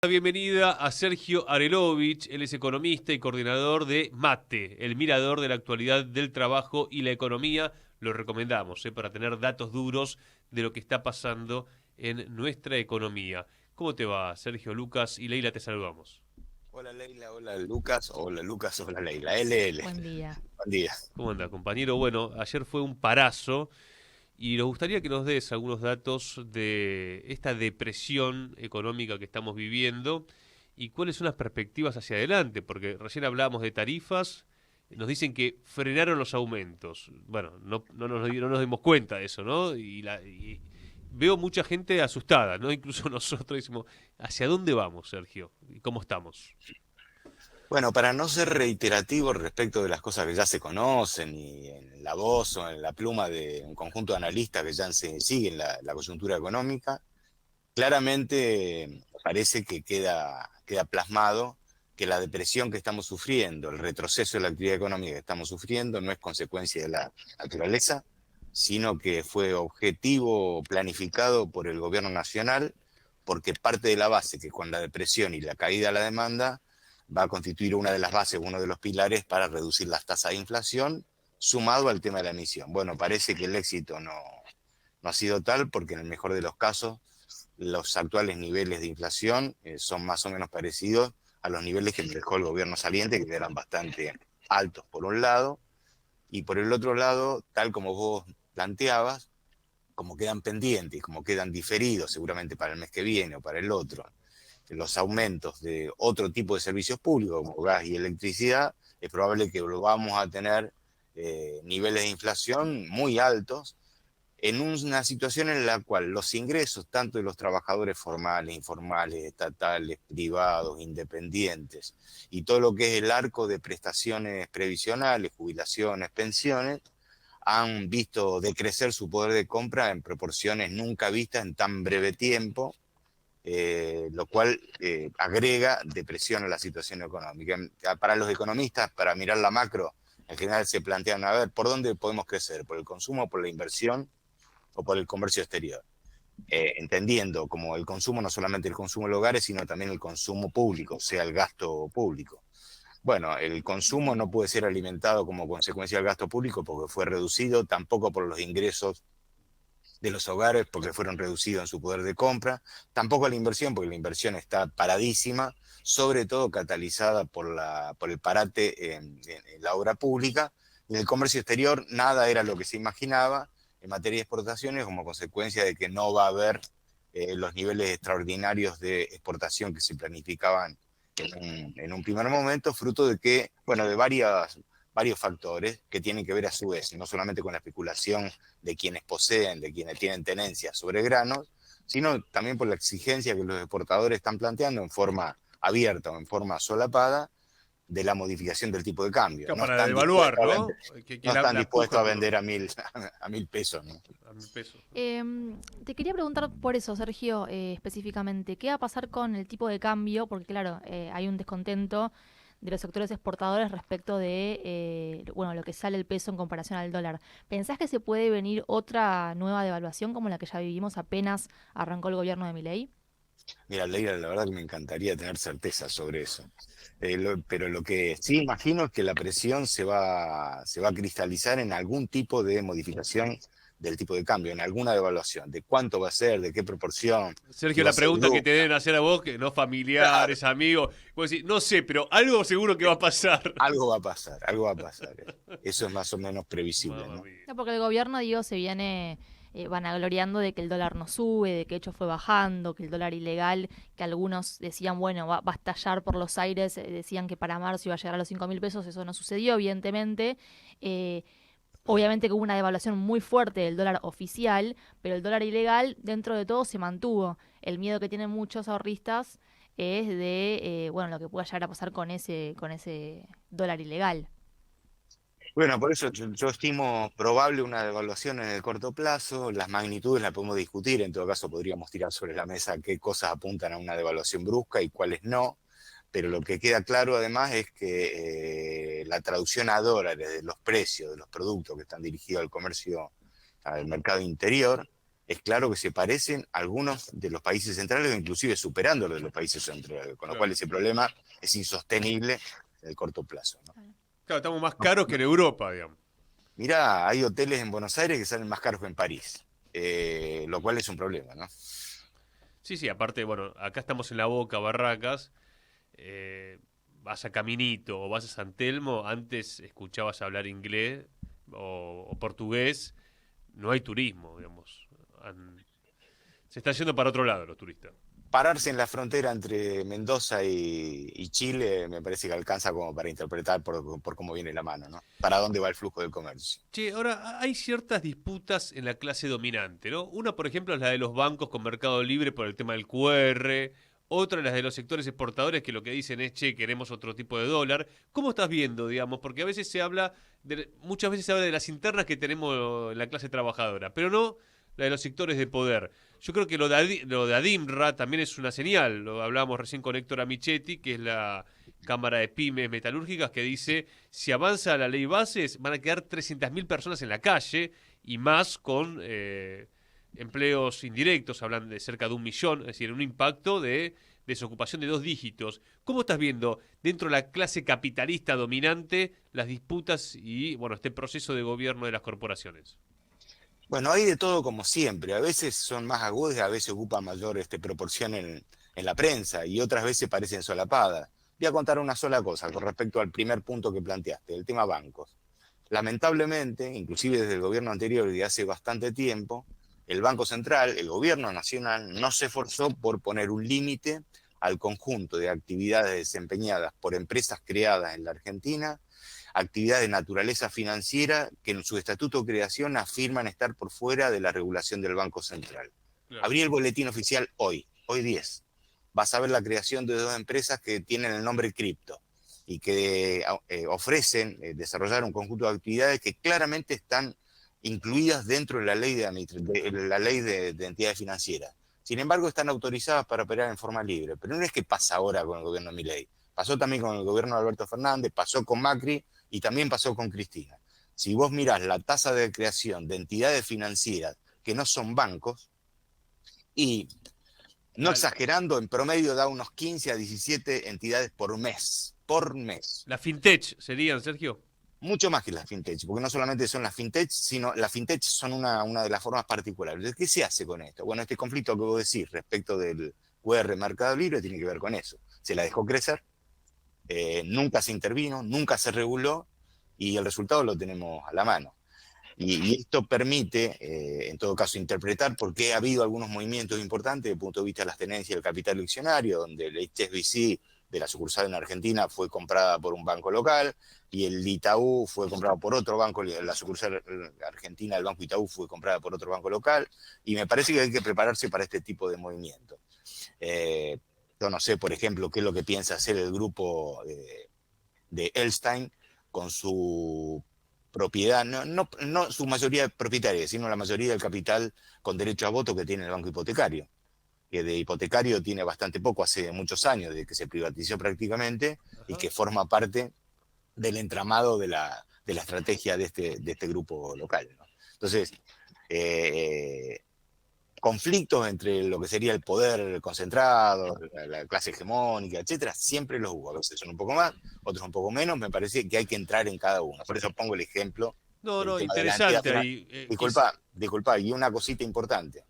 La bienvenida a Sergio Arelovich, él es economista y coordinador de MATE, el mirador de la actualidad del trabajo y la economía. Lo recomendamos para tener datos duros de lo que está pasando en nuestra economía. ¿Cómo te va, Sergio? Lucas y Leila, te saludamos. Hola Leila, hola Lucas, hola Leila, LL. Buen día. Buen día. ¿Cómo anda, compañero? Bueno, ayer fue un parazo y nos gustaría que nos des algunos datos de esta depresión económica que estamos viviendo y cuáles son las perspectivas hacia adelante, porque recién hablábamos de tarifas, nos dicen que frenaron los aumentos. Bueno, no nos dimos cuenta de eso, ¿no? Y veo mucha gente asustada, ¿no? Incluso nosotros decimos, ¿hacia dónde vamos, Sergio? ¿Y cómo estamos? Bueno, para no ser reiterativo respecto de las cosas que ya se conocen y en la voz o en la pluma de un conjunto de analistas que ya siguen la coyuntura económica, claramente parece que queda plasmado que la depresión que estamos sufriendo, el retroceso de la actividad económica que estamos sufriendo, no es consecuencia de la naturaleza, sino que fue objetivo planificado por el gobierno nacional, porque parte de la base que con la depresión y la caída de la demanda va a constituir una de las bases, uno de los pilares para reducir las tasas de inflación, sumado al tema de la emisión. Bueno, parece que el éxito no ha sido tal, porque en el mejor de los casos los actuales niveles de inflación son más o menos parecidos a los niveles que dejó el gobierno saliente, que eran bastante altos por un lado, y por el otro lado, tal como vos planteabas, como quedan pendientes, como quedan diferidos seguramente para el mes que viene o para el otro, los aumentos de otro tipo de servicios públicos como gas y electricidad, es probable que volvamos a tener niveles de inflación muy altos en una situación en la cual los ingresos, tanto de los trabajadores formales, informales, estatales, privados, independientes, y todo lo que es el arco de prestaciones previsionales, jubilaciones, pensiones, han visto decrecer su poder de compra en proporciones nunca vistas en tan breve tiempo, lo cual agrega depresión a la situación económica. Para los economistas, para mirar la macro, en general se plantean, a ver, ¿por dónde podemos crecer? ¿Por el consumo, por la inversión o por el comercio exterior? Entendiendo como el consumo, no solamente el consumo de hogares, sino también el consumo público, o sea, el gasto público. Bueno, el consumo no puede ser alimentado como consecuencia del gasto público porque fue reducido, tampoco por los ingresos de los hogares porque fueron reducidos en su poder de compra, tampoco la inversión porque la inversión está paradísima, sobre todo catalizada por el parate en la obra pública. En el comercio exterior nada era lo que se imaginaba en materia de exportaciones, como consecuencia de que no va a haber los niveles extraordinarios de exportación que se planificaban en un primer momento, fruto de que, bueno, de varios factores que tienen que ver a su vez, no solamente con la especulación de quienes poseen, de quienes tienen tenencias sobre granos, sino también por la exigencia que los exportadores están planteando en forma abierta o en forma solapada de la modificación del tipo de cambio. Claro, para devaluar, ¿no? Que No están la dispuestos puja a por vender a 1.000 pesos, ¿no? a 1.000 pesos. Te quería preguntar por eso, Sergio, específicamente, ¿qué va a pasar con el tipo de cambio? Porque claro, hay un descontento de los sectores exportadores respecto de bueno, lo que sale el peso en comparación al dólar. ¿Pensás que se puede venir otra nueva devaluación como la que ya vivimos apenas arrancó el gobierno de Milei? Mira, Leira, la verdad que me encantaría tener certeza sobre eso. Pero lo que sí imagino es que la presión se va a cristalizar en algún tipo de modificación del tipo de cambio, en alguna devaluación, de cuánto va a ser, de qué proporción, si Sergio, va a la ser pregunta que te deben brusca. hacer a vos, que no Claro, familiares, amigos, vos decís, no sé, pero algo seguro que va a pasar. algo va a pasar, algo va a pasar. Eso es más o menos previsible, Mamma ¿no? mía. No, porque el gobierno, digo, se viene vanagloriando de que el dólar no sube, de que de hecho fue bajando, que el dólar ilegal, que algunos decían, bueno, va a estallar por los aires, decían que para marzo iba a llegar a los 5.000 pesos, eso no sucedió, evidentemente. Eh, Obviamente que hubo una devaluación muy fuerte del dólar oficial, pero el dólar ilegal, dentro de todo, se mantuvo. El miedo que tienen muchos ahorristas es de, bueno, lo que pueda llegar a pasar con ese dólar ilegal. Bueno, por eso yo estimo probable una devaluación en el corto plazo. Las magnitudes las podemos discutir, en todo caso podríamos tirar sobre la mesa qué cosas apuntan a una devaluación brusca y cuáles no. Pero lo que queda claro además es que la traducción a dólares de los precios de los productos que están dirigidos al comercio, al mercado interior, es claro que se parecen a algunos de los países centrales, o inclusive superando los de los países centrales, con lo cual ese problema es insostenible en el corto plazo, ¿no? Claro, estamos más caros que en Europa, digamos. Mirá, hay hoteles en Buenos Aires que salen más caros que en París, lo cual es un problema, ¿no? Sí, sí, aparte, bueno, acá estamos en La Boca, Barracas, vas a Caminito o vas a San Telmo, antes escuchabas hablar inglés o portugués, no hay turismo, digamos. Se están yendo para otro lado los turistas. Pararse en la frontera entre Mendoza y Chile me parece que alcanza como para interpretar por cómo viene la mano, ¿no? Para dónde va el flujo del comercio. Che, ahora hay ciertas disputas en la clase dominante, ¿no? Una, por ejemplo, es la de los bancos con Mercado Libre por el tema del QR, otra es la de los sectores exportadores que lo que dicen es, che, queremos otro tipo de dólar. ¿Cómo estás viendo, digamos? Porque a veces se habla, muchas veces se habla de las internas que tenemos en la clase trabajadora, pero no la de los sectores de poder. Yo creo que lo de Adimra también es una señal, lo hablábamos recién con Héctor Amichetti, que es la Cámara de Pymes Metalúrgicas, que dice, si avanza la ley bases, van a quedar 300.000 personas en la calle y más con empleos indirectos, hablan de cerca de 1 millón, es decir, un impacto de desocupación de 2 dígitos. ¿Cómo estás viendo dentro de la clase capitalista dominante las disputas y bueno este proceso de gobierno de las corporaciones? Bueno, hay de todo como siempre. A veces son más agudas, a veces ocupan mayor proporción en la prensa y otras veces parecen solapadas. Voy a contar una sola cosa con respecto al primer punto que planteaste, el tema bancos. Lamentablemente, inclusive desde el gobierno anterior y de hace bastante tiempo, el Banco Central, el gobierno nacional, no se esforzó por poner un límite al conjunto de actividades desempeñadas por empresas creadas en la Argentina, actividades de naturaleza financiera que en su estatuto de creación afirman estar por fuera de la regulación del Banco Central. Claro. Abrí el boletín oficial hoy 10. Vas a ver la creación de 2 empresas que tienen el nombre cripto y que ofrecen desarrollar un conjunto de actividades que claramente están incluidas dentro de la ley de entidades financieras. Sin embargo, están autorizadas para operar en forma libre. Pero no es que pasa ahora con el gobierno de Milei. Pasó también con el gobierno de Alberto Fernández, pasó con Macri y también pasó con Cristina. Si vos mirás la tasa de creación de entidades financieras que no son bancos, y no exagerando, en promedio da unos 15 a 17 entidades por mes. Por mes. ¿La fintech serían, Sergio? Mucho más que las fintech, porque no solamente son las fintech, sino las fintech son una de las formas particulares. ¿Qué se hace con esto? Bueno, este conflicto que vos decís respecto del QR Mercado Libre tiene que ver con eso. Se la dejó crecer, nunca se intervino, nunca se reguló y el resultado lo tenemos a la mano. Y esto permite, en todo caso, interpretar por qué ha habido algunos movimientos importantes desde el punto de vista de las tenencias del capital accionario, donde el HSBC de la sucursal en Argentina fue comprada por un banco local y el Itaú fue comprado por otro banco, la sucursal argentina del Banco Itaú fue comprada por otro banco local, y me parece que hay que prepararse para este tipo de movimientos. Yo no sé, por ejemplo, qué es lo que piensa hacer el grupo de Elstein con su propiedad, no su mayoría propietaria, sino la mayoría del capital con derecho a voto que tiene el Banco Hipotecario, que de hipotecario tiene bastante poco, hace muchos años, de que se privatizó prácticamente. Ajá. Y que forma parte del entramado de la estrategia de este grupo local, ¿no? Entonces, conflictos entre lo que sería el poder concentrado, la clase hegemónica, etcétera, siempre los hubo. A veces son un poco más, otros un poco menos. Me parece que hay que entrar en cada uno. Por eso pongo el ejemplo. No, interesante ahí. Disculpa, y una cosita importante.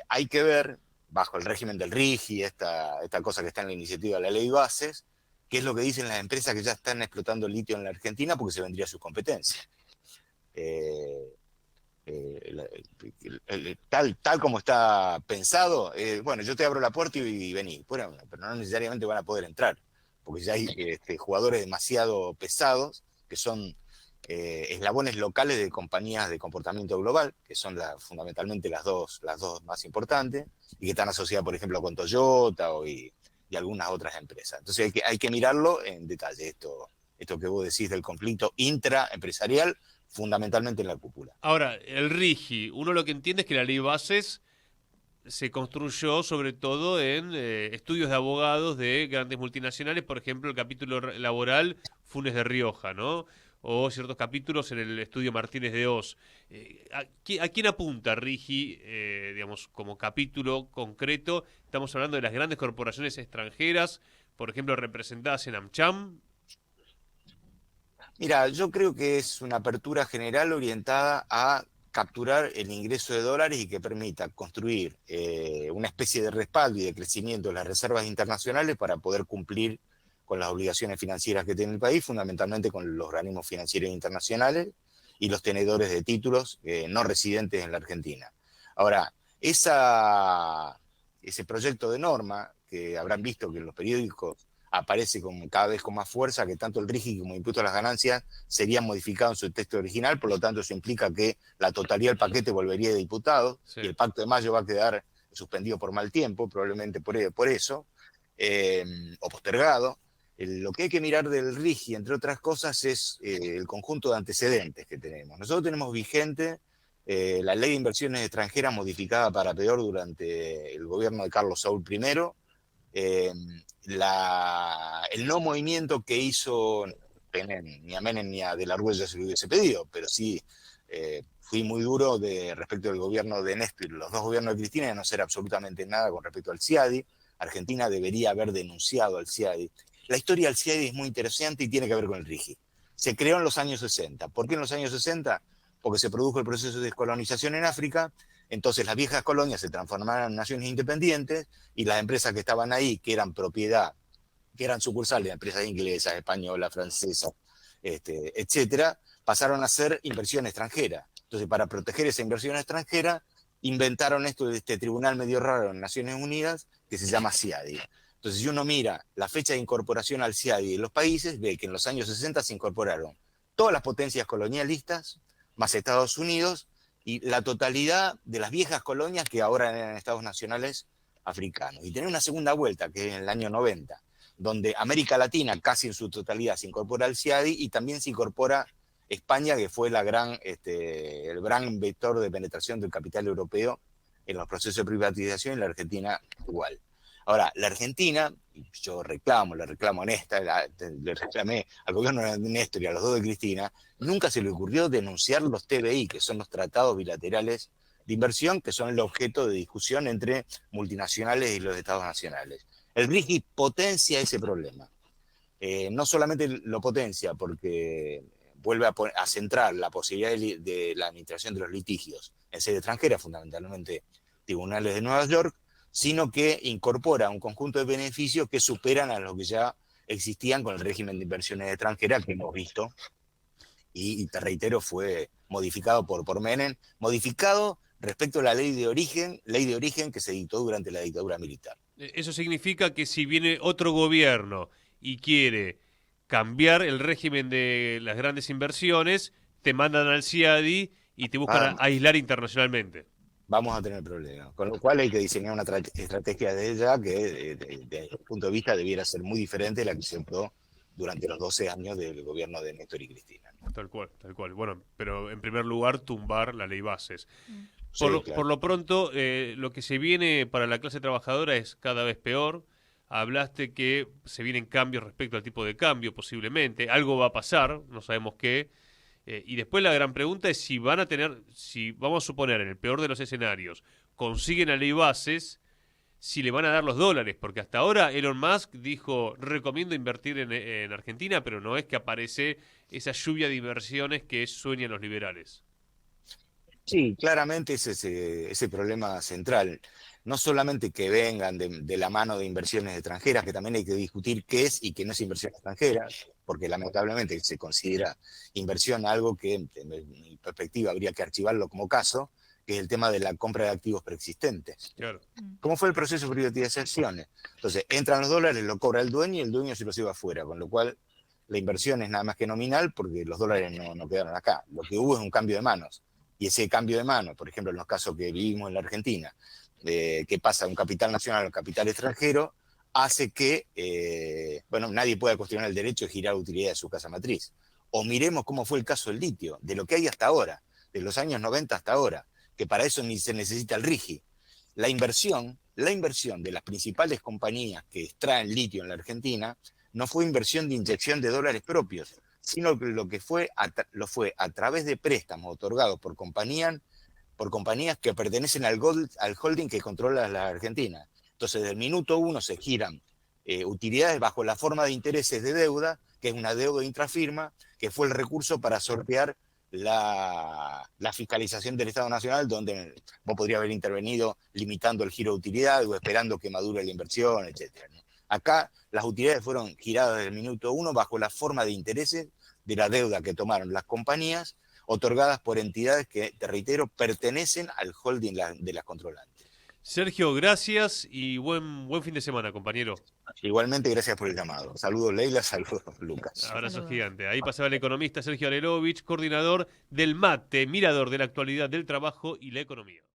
Hay que ver, bajo el régimen del RIGI, esta cosa que está en la iniciativa de la ley bases, qué es lo que dicen las empresas que ya están explotando el litio en la Argentina, porque se vendría a su competencia. Tal como está pensado, bueno, yo te abro la puerta y vení, pero no necesariamente van a poder entrar, porque ya hay jugadores demasiado pesados, que son eslabones locales de compañías de comportamiento global, que son fundamentalmente las dos más importantes, y que están asociadas, por ejemplo, con Toyota y algunas otras empresas. Entonces hay que mirarlo en detalle, esto que vos decís del conflicto intraempresarial, fundamentalmente en la cúpula. Ahora, el RIGI, uno lo que entiende es que la ley bases se construyó sobre todo en estudios de abogados de grandes multinacionales, por ejemplo, el capítulo laboral Funes de Rioja, ¿no? o ciertos capítulos en el estudio Martínez de Oz. ¿A quién apunta Rigi, digamos, como capítulo concreto? Estamos hablando de las grandes corporaciones extranjeras, por ejemplo, representadas en AmCham. Mira, yo creo que es una apertura general orientada a capturar el ingreso de dólares y que permita construir una especie de respaldo y de crecimiento de las reservas internacionales para poder cumplir con las obligaciones financieras que tiene el país, fundamentalmente con los organismos financieros internacionales y los tenedores de títulos no residentes en la Argentina. Ahora, ese proyecto de norma, que habrán visto que en los periódicos aparece cada vez con más fuerza, que tanto el RIGI como el impuesto a las ganancias serían modificados en su texto original, por lo tanto eso implica que la totalidad del paquete volvería de diputados, sí, y el Pacto de Mayo va a quedar suspendido por mal tiempo, probablemente por eso, o postergado. Lo que hay que mirar del RIGI, entre otras cosas, es el conjunto de antecedentes que tenemos. Nosotros tenemos vigente la Ley de Inversiones Extranjeras modificada para peor durante el gobierno de Carlos Saúl I, el no movimiento que hizo ni a Menem ni a De la Rúa ya se lo hubiese pedido, pero sí fui muy duro respecto del gobierno de Néstor, los dos gobiernos de Cristina, de no hacer absolutamente nada con respecto al CIADI. Argentina debería haber denunciado al CIADI. La historia del CIADI es muy interesante y tiene que ver con el RIGI. Se creó en los años 60. ¿Por qué en los años 60? Porque se produjo el proceso de descolonización en África. Entonces las viejas colonias se transformaron en naciones independientes y las empresas que estaban ahí, que eran propiedad, que eran sucursales de empresas inglesas, españolas, francesas, etcétera, pasaron a ser inversión extranjera. Entonces, para proteger esa inversión extranjera, inventaron este tribunal medio raro en Naciones Unidas que se llama CIADI. Entonces, si uno mira la fecha de incorporación al CIADI en los países, ve que en los años 60 se incorporaron todas las potencias colonialistas, más Estados Unidos, y la totalidad de las viejas colonias que ahora eran estados nacionales africanos. Y tiene una segunda vuelta, que es en el año 90, donde América Latina casi en su totalidad se incorpora al CIADI y también se incorpora España, que fue el gran vector de penetración del capital europeo en los procesos de privatización, y la Argentina igual. Ahora, la Argentina, yo le reclamo a Néstor, le reclamé al gobierno de Néstor y a los dos de Cristina, nunca se le ocurrió denunciar los TBI, que son los tratados bilaterales de inversión, que son el objeto de discusión entre multinacionales y los estados nacionales. El RIGI potencia ese problema. No solamente lo potencia porque vuelve a centrar la posibilidad de la administración de los litigios en sede extranjera, fundamentalmente tribunales de Nueva York, sino que incorpora un conjunto de beneficios que superan a los que ya existían con el régimen de inversiones extranjeras que hemos visto, y te reitero, fue modificado por Menem, modificado respecto a la ley de origen que se dictó durante la dictadura militar. Eso significa que si viene otro gobierno y quiere cambiar el régimen de las grandes inversiones, te mandan al CIADI y te buscan aislar internacionalmente. Vamos a tener problemas, con lo cual hay que diseñar una estrategia de ella que desde el punto de vista debiera ser muy diferente de la que se optó durante los 12 años del gobierno de Néstor y Cristina. Tal cual, tal cual. Bueno, pero en primer lugar tumbar la ley bases. Sí, claro. Por lo pronto, lo que se viene para la clase trabajadora es cada vez peor. Hablaste que se vienen cambios respecto al tipo de cambio, posiblemente. Algo va a pasar, no sabemos qué. Y después la gran pregunta es si vamos a suponer, en el peor de los escenarios, consiguen la ley bases, si le van a dar los dólares. Porque hasta ahora Elon Musk dijo, recomiendo invertir en Argentina, pero no es que aparece esa lluvia de inversiones que sueñan los liberales. Sí, claramente ese es ese problema central. No solamente que vengan de la mano de inversiones extranjeras, que también hay que discutir qué es y qué no es inversión extranjera, porque lamentablemente se considera inversión algo que, en mi perspectiva, habría que archivarlo como caso, que es el tema de la compra de activos preexistentes. Claro. ¿Cómo fue el proceso de privatizaciones? Entonces, entran los dólares, lo cobra el dueño y el dueño se los lleva afuera, con lo cual la inversión es nada más que nominal porque los dólares no quedaron acá. Lo que hubo es un cambio de manos. Y ese cambio de manos, por ejemplo, en los casos que vivimos en la Argentina, que pasa de un capital nacional a un capital extranjero, hace que nadie pueda cuestionar el derecho de girar utilidad de su casa matriz. O miremos cómo fue el caso del litio, de lo que hay hasta ahora, de los años 90 hasta ahora, que para eso ni se necesita el RIGI. La inversión de las principales compañías que extraen litio en la Argentina no fue inversión de inyección de dólares propios, sino que lo que fue lo fue a través de préstamos otorgados por compañías que pertenecen al holding que controla la Argentina. Entonces, del minuto uno se giran utilidades bajo la forma de intereses de deuda, que es una deuda intrafirma, que fue el recurso para sortear la fiscalización del Estado Nacional, donde vos podrías haber intervenido limitando el giro de utilidad o esperando que madure la inversión, etc. ¿No? Acá las utilidades fueron giradas desde el minuto uno bajo la forma de intereses de la deuda que tomaron las compañías, otorgadas por entidades que, te reitero, pertenecen al holding de las controlantes. Sergio, gracias y buen fin de semana, compañero. Igualmente, gracias por el llamado. Saludos, Leila, saludos, Lucas. Abrazo Saludos. gigante. Ahí pasaba el economista Sergio Arelovich, coordinador del MATE, mirador de la actualidad del trabajo y la economía.